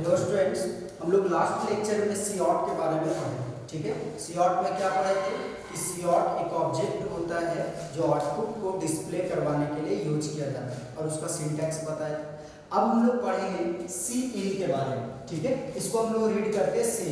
Hello students, हम लोग last lecture में सीऑट के बारे में पढ़े। ठीक है, सीऑट में क्या पढ़े थे कि सीऑट एक ऑब्जेक्ट होता है जो आउटपुट को डिस्प्ले करवाने के लिए यूज किया जाता है और उसका सिंटैक्स बताया। अब हम लोग पढ़ेंगे सी इन के बारे में। ठीक है, इसको हम लोग रीड करते हैं सी।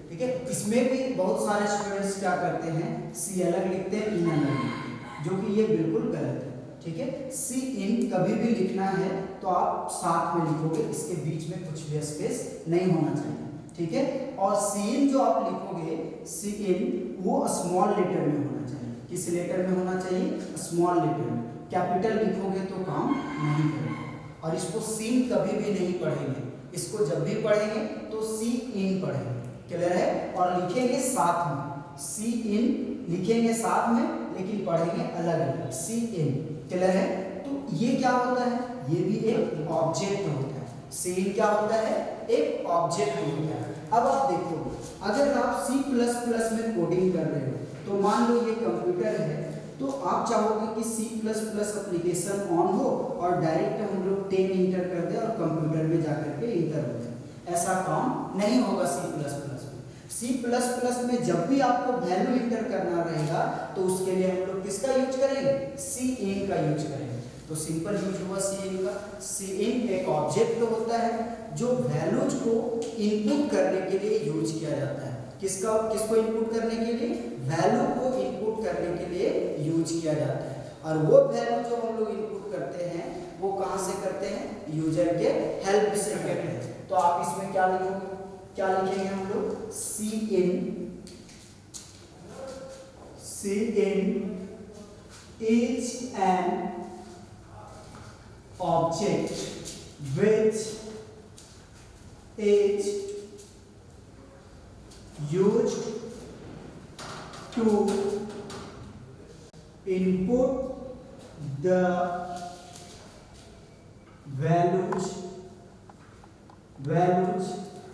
ठीक है, इसमें भी बहुत सारे स्टूडेंट्स क्या करते हैं, सी अलग लिखते हैं, इन अलग लिखते हैं, जो कि ये बिल्कुल गलत है। ठीक है, सी इन कभी भी लिखना है तो आप साथ में लिखोगे, इसके बीच में कुछ भी स्पेस नहीं होना चाहिए। ठीक है, और सी इन जो आप लिखोगे सी इन वो स्मॉल लेटर में होना चाहिए। किस लेटर में होना चाहिए? स्मॉल लेटर में। कैपिटल लिखोगे तो काम नहीं करेगा। और इसको सीन कभी भी नहीं पढ़ेंगे, इसको जब भी पढ़ेंगे तो सी इन पढ़ेंगे। क्लियर है? और लिखेंगे साथ में, सी इन लिखेंगे साथ में, लेकिन पढ़ेंगे अलग अलग, सी इन। क्लियर है? तो ये क्या होता है? ये भी एक ऑब्जेक्ट होता है। सी इन क्या होता है? एक ऑब्जेक्ट होता है। अब आप देखो, अगर आप C++ में कोडिंग कर रहे हो तो मान लो ये कंप्यूटर है, तो आप चाहोगे कि C++ एप्लीकेशन ऑन हो और डायरेक्ट हम लोग 10 इंटर कर दें और कंप्यूटर में जाकर के इंटर हो जाए। ऐसा काम नहीं होगा C++ में जब भी आपको वैल्यू इंटर करना रहेगा तो उसके लिए हम लोग किसका यूज करेंगे? सी इन का यूज करेंगे। तो सिंपल यूज हुआ सी इन का। सी इन एक ऑब्जेक्ट होता है जो वैल्यूज को इनपुट करने के लिए यूज किया जाता है। किसको इनपुट करने के लिए? वैल्यू को इनपुट करने के लिए यूज किया जाता है। और वो वैल्यू जो हम लोग इनपुट करते हैं वो कहाँ से करते हैं? यूजर के हेल्प से करते हैं। तो आप इसमें क्या लिखोगे? क्या लिखेंगे हम लोग? Cin is an object which is used to input the values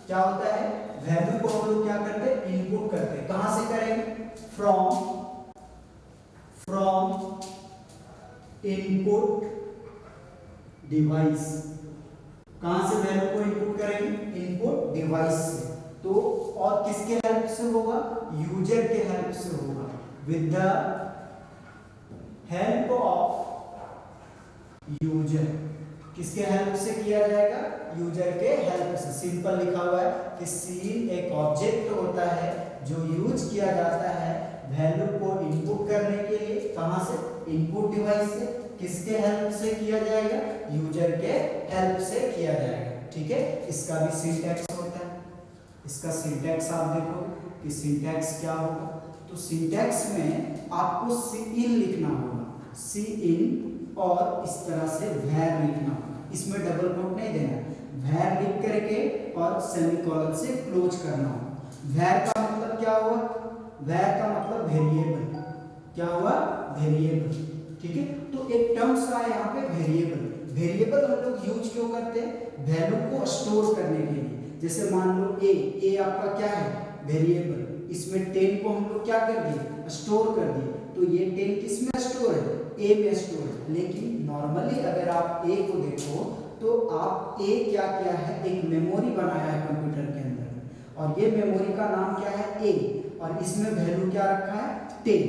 क्या होता है? वैल्यू को हम लोग क्या करते हैं? इनपुट करते हैं। कहां से करेंगे? From input device. कहां से वैल्यू को इनपुट करेंगे? इनपुट डिवाइस से। तो और किसके हेल्प से होगा? यूजर के हेल्प से होगा। With the help of user. किसके हेल्प से किया जाएगा? यूजर के हेल्प से। सिंपल लिखा हुआ है कि सीन एक ऑब्जेक्ट होता है जो यूज किया जाता है वैल्यू को इनपुट करने के लिए। कहां से? इनपुट डिवाइस से। किसके हेल्प से किया जाएगा? यूजर के हेल्प से किया जाएगा। ठीक है, इसका भी सिंटैक्स होता है। इसका सिंटैक्स आप देखो कि सिंटैक्स क्या होगा। तो सिंटैक्स में आपको सी इन लिखना होगा, सी इन, और इस तरह से वैर लिखना होगा। इसमें डबल कोट नहीं देना, वैर लिख करके और सेमीकोलन से क्लोज करना होगा। वैर का मतलब क्या हुआ? वैर का मतलब वेरिएबल। क्या हुआ? वेरिएबल। ठीक है, तो एक टर्म्स आया यहाँ पे वेरिएबल। वेरिएबल हम लोग यूज क्यों करते हैं? वैल्यू को स्टोर करने के लिए। जैसे मान लो ए आपका क्या है? वेरिएबल। इसमें 10 को हम लोग क्या कर दिए? स्टोर कर दिए। तो ये 10 किस में स्टोर है? ए में स्टोर है। लेकिन नॉर्मली अगर आप ए को देखो तो आप ए क्या किया है? एक मेमोरी बनाया है कंप्यूटर के अंदर, और ये मेमोरी का नाम क्या है? ए, और इसमें वैल्यू क्या रखा है? 10।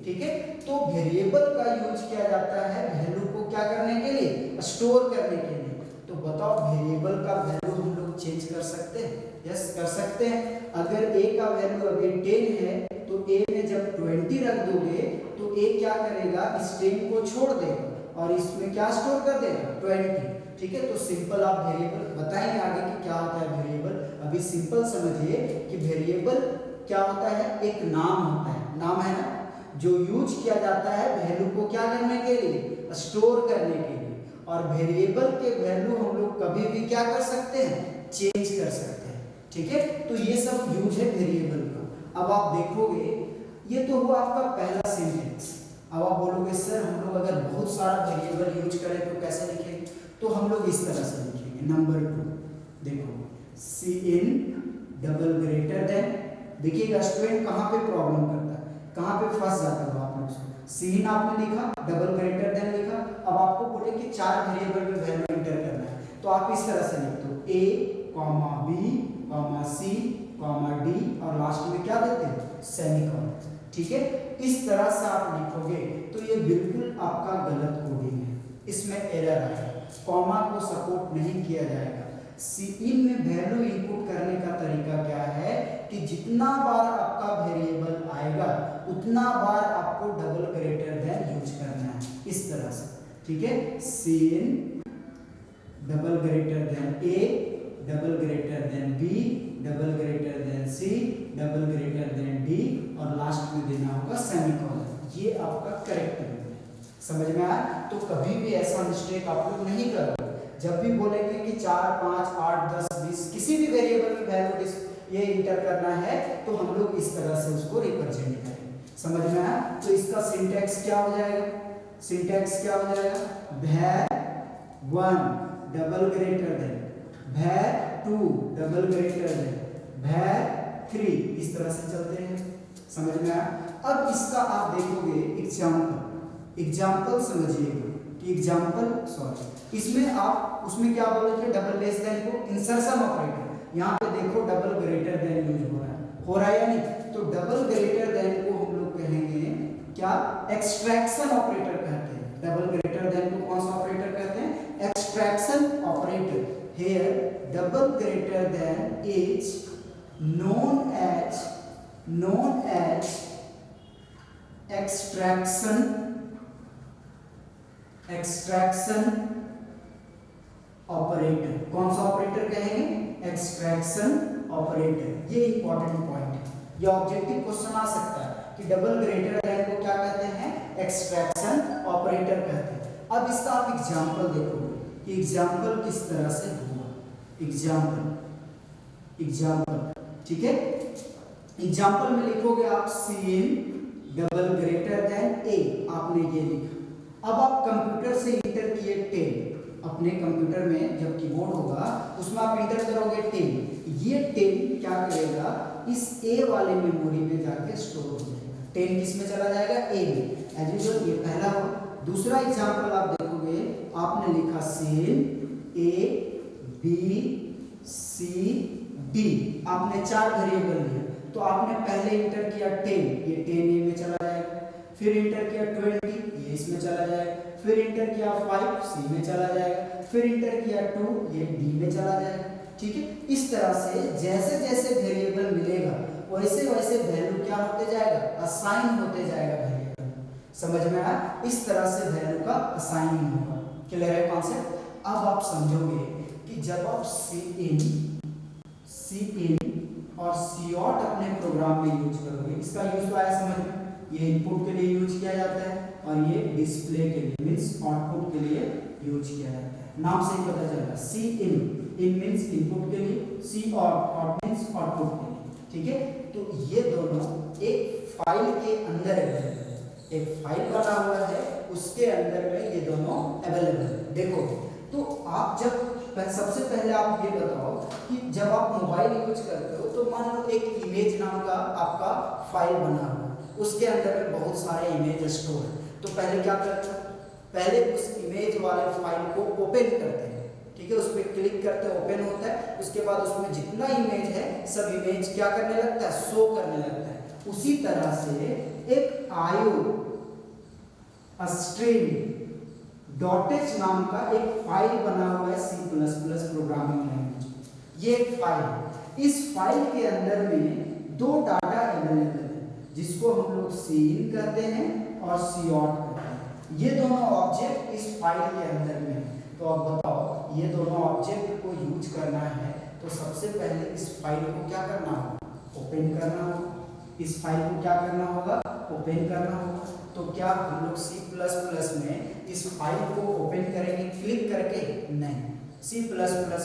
ठीक है, तो वेरिएबल का यूज किया जाता है वैल्यू को क्या करने के लिए? स्टोर करने के लिए। तो बताओ, वेरिएबल का वैल्यू हम लोग चेंज कर सकते हैं? यस, कर सकते हैं। अगर ए का वैल्यू अभी 10 है तो ए में जब 20 रख दोगे तो ए क्या करेगा? इस 10 को छोड़ देगा और इसमें क्या स्टोर कर देगा? 20। ठीक है, तो सिंपल आप वेरिएबल बताएंगे आगे कि क्या होता है वेरिएबल। अभी सिंपल समझिए कि वेरिएबल क्या होता है? एक नाम होता है, नाम है ना, जो यूज किया जाता है वैल्यू को क्या करने के लिए? स्टोर करने के लिए। और वेरिएबल के वैल्यू हम लोग कभी भी क्या कर सकते हैं? चेंज कर सकते हैं। ठीक है, तो ये सब यूज है वेरिएबल का। अब आप देखोगे, ये तो हुआ आपका पहला सिंटेक्स। अब आप बोलोगे सर हम लोग अगर बहुत सारा वेरिएबल यूज करें तो कैसे लिखेंगे? तो हम लोग इस तरह से लिखेंगे। नंबर 2 देखो, सी इन डबल ग्रेटर देन। देखिएगा स्टूडेंट कहाँ पे प्रॉब्लम करता है, कहाँ पे फंस जाता है आप लोग। सी इन आपने लिखा, डबल ग्रेटर देन लिखा। अब आपको बोले कि 4 वेरिएबल में वैल्यू एंटर करना है, तो आप इस तरह से लिख दो ए comma B comma C comma D और लास्ट में क्या देते हैं सेमीकोलन। ठीक है, इस तरह से आप लिखोगे तो ये बिल्कुल आपका गलत कोडिंग है, इसमें एरर आएगा, कॉमा को सपोर्ट नहीं किया जाएगा। सीइन में वैल्यू इनपुट करने का तरीका क्या है कि जितना बार आपका वेरिएबल आएगा उतना बार आपको डबल ग्रेटर देन यूज करना है, इस तरह से। ठीक है, cin double greater than a double greater than b double greater than c double greater than d और लास्ट में देना होगा सेमीकोलन। ये आपका करेक्ट है, समझ में आया? तो कभी भी ऐसा मिस्टेक आप लोग नहीं करोगे। जब भी बोलेंगे कि 4 5 8 10 20 किसी भी वेरिएबल में वैल्यू ये इंटर करना है तो हम लोग इस तरह से उसको रिप्रेजेंट करेंगे, समझ में आया? तो इसका सिंटैक्स क्या हो जाएगा? सिंटैक्स क्या हो जाएगा? var 1 double greater then var 2 double greater then var 3, इस तरह से चलते हैं, समझ में आया? अब इसका आप देखोगे एग्जाम्पल समझिएगा कि इसमें आप उसमें क्या बोले थे, डबल लेस देन को इंसर्शन ऑपरेटर, यहाँ पे देखो डबल ग्रेटर देन यूज हो रहा है या नहीं? तो डबल ग्रेटर देन को हम लोग कहेंगे क्या? एक्सट्रैक्शन ऑपरेटर कहते हैं। डबल ग्रेटर देन को कौन सा ऑपरेटर कहते हैं? Extraction operator. Here double greater then is known as extraction operator. कौन सा ऑपरेटर कहेंगे? Extraction operator. ये इंपॉर्टेंट पॉइंट है, ये ऑब्जेक्टिव क्वेश्चन आ सकता है कि डबल ग्रेटर देन को क्या कहते हैं? एक्सट्रैक्शन ऑपरेटर कहते हैं। अब इसका आप एग्जांपल देखोगे कि एग्जांपल किस तरह से हुआ। एग्जांपल ठीक है, एग्जांपल में लिखोगे आप सीन डबल ग्रेटर देन ए, आपने ये लिखा। अब आप कंप्यूटर से इंटर किए 10, अपने कंप्यूटर में जब कीबोर्ड होगा उसमें आप इंटर करोगे 10, ये 10 क्या करेगा? इस ए वाले मेमोरी में जाके स्टोर हो जाएगा। 10 किस में चला जाएगा? ए में, एज यूजुअल ये पहला हो। दूसरा एग्जांपल आप देखोगे, आपने लिखा सीन ए बी सी डी, आपने 4 वेरिएबल लिए, तो आपने पहले इंटर किया 10, ये 10 ए में चला जाएगा, फिर इंटर किया 20, ये इसमें चला जाएगा, फिर इंटर किया 5 सी में चला जाएगा, फिर इंटर किया 2, ये डी में चला जाएगा। ठीक है, इस तरह से जैसे जैसे वेरिएबल मिलेगा वैसे वैसे वैल्यू क्या होते जाएगा? असाइन होते जाएगा वेरिएबल, समझ में आया? इस तरह से वैल्यू का असाइनिंग होगा। क्लियर है कॉन्सेप्ट? अब आप समझोगे कि जब आप सी इन और सी आउट अपने प्रोग्राम में यूज करोगे, इसका यूज आया समझ में? ये इनपुट के लिए यूज किया जाता है और ये डिस्प्ले के लिए मींस आउटपुट के लिए यूज किया जाता है। नाम से ही पता चलेगा, सी इन मींस इनपुट के लिए, सी आउट मींस आउटपुट के लिए। ठीक है, तो ये दोनों एक फाइल के अंदर अवेलेबल है, एक फाइल बना हुआ है उसके अंदर में ये दोनों अवेलेबल है। देखो, तो आप जब सबसे पहले आप ये बताओ कि जब आप मोबाइल यूज करते हो तो मान लो एक इमेज नाम का आपका फाइल बना हुआ, उसके अंदर में बहुत सारे इमेज स्टोर है, तो पहले क्या करते हैं? पहले उस इमेज वाले फाइल को ओपन करते हैं। ठीक है, उस पर क्लिक करते हैं, ओपन होता है, उसके बाद उसमें जितना इमेज है सब इमेज क्या करने लगता है? शो करने लगता है। उसी तरह से एक आईओ स्ट्रीम डॉटेज नाम का एक फाइल बना हुआ है C++ प्रोग्रामिंग लैंग्वेज। ये एक फाइल है, इस फाइल के अंदर में 2 डाटा अवेलेबल है जिसको हम लोग सीन कहते हैं और सी आउट कहते हैं। ये दोनों ऑब्जेक्ट इस फाइल के अंदर में है। तो अब बताओ, ये दोनों ऑब्जेक्ट को यूज करना है तो सबसे पहले इस फाइल को क्या करना होगा? ओपन करना होगा। इस फाइल को क्या करना होगा? ओपन करना होगा। तो क्या हम लोग C++ में इस फाइल को ओपन करेंगे क्लिक करके? नहीं, C++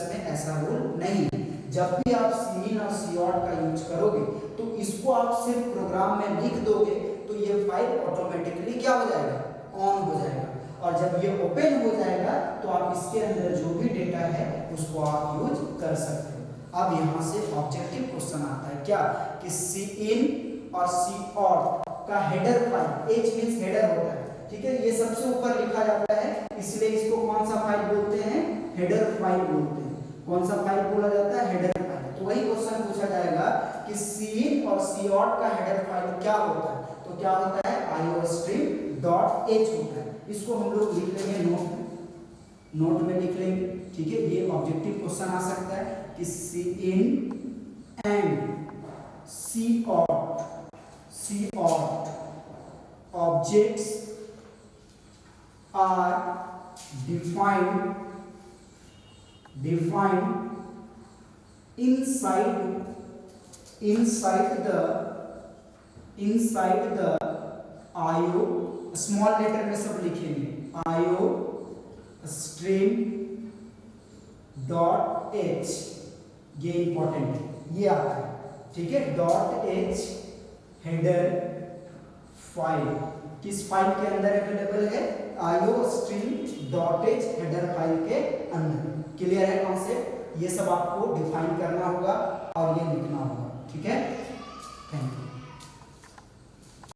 में ऐसा रूल नहीं है। जब भी आप सीन और सी आउट का यूज करोगे तो इसको आप सिर्फ प्रोग्राम में लिख दोगे तो ये फाइल ऑटोमेटिकली क्या हो जाएगा? ऑन हो जाएगा। और जब ये ओपन हो जाएगा तो आप इसके अंदर जो भी डेटा है उसको आप यूज कर सकते हो। अब यहाँ से ऑब्जेक्टिव क्वेश्चन आता है क्या कि सी इन और सी आउट का header file, H means header होता है। ठीक है, ये सबसे ऊपर लिखा जाता है, इसलिए इसको कौन सा फाइल बोलते हैं? हेडर फाइल बोलते हैं। कौन सा फाइल बोला जाता है? Header file. तो वही क्वेश्चन पूछा जाएगा कि सीन और सीऑट का हेडर फाइल क्या होता है? तो क्या होता है? iostream.h होता है। इसको हम लोग लिख लेंगे नोट में लिख लेंगे, ठीक है। ये ऑब्जेक्टिव क्वेश्चन आ सकता है कि cin and cout objects are defined inside the IO, small letter में सब लिखेंगे, iostream.h, ये इंपॉर्टेंट है, ये आता है, ठीक है। .h हेडर फाइल किस फाइल के अंदर अवेलेबल है? iostream.h हेडर फाइल के अंदर। क्लियर है कॉन्सेप्ट? ये सब आपको डिफाइन करना होगा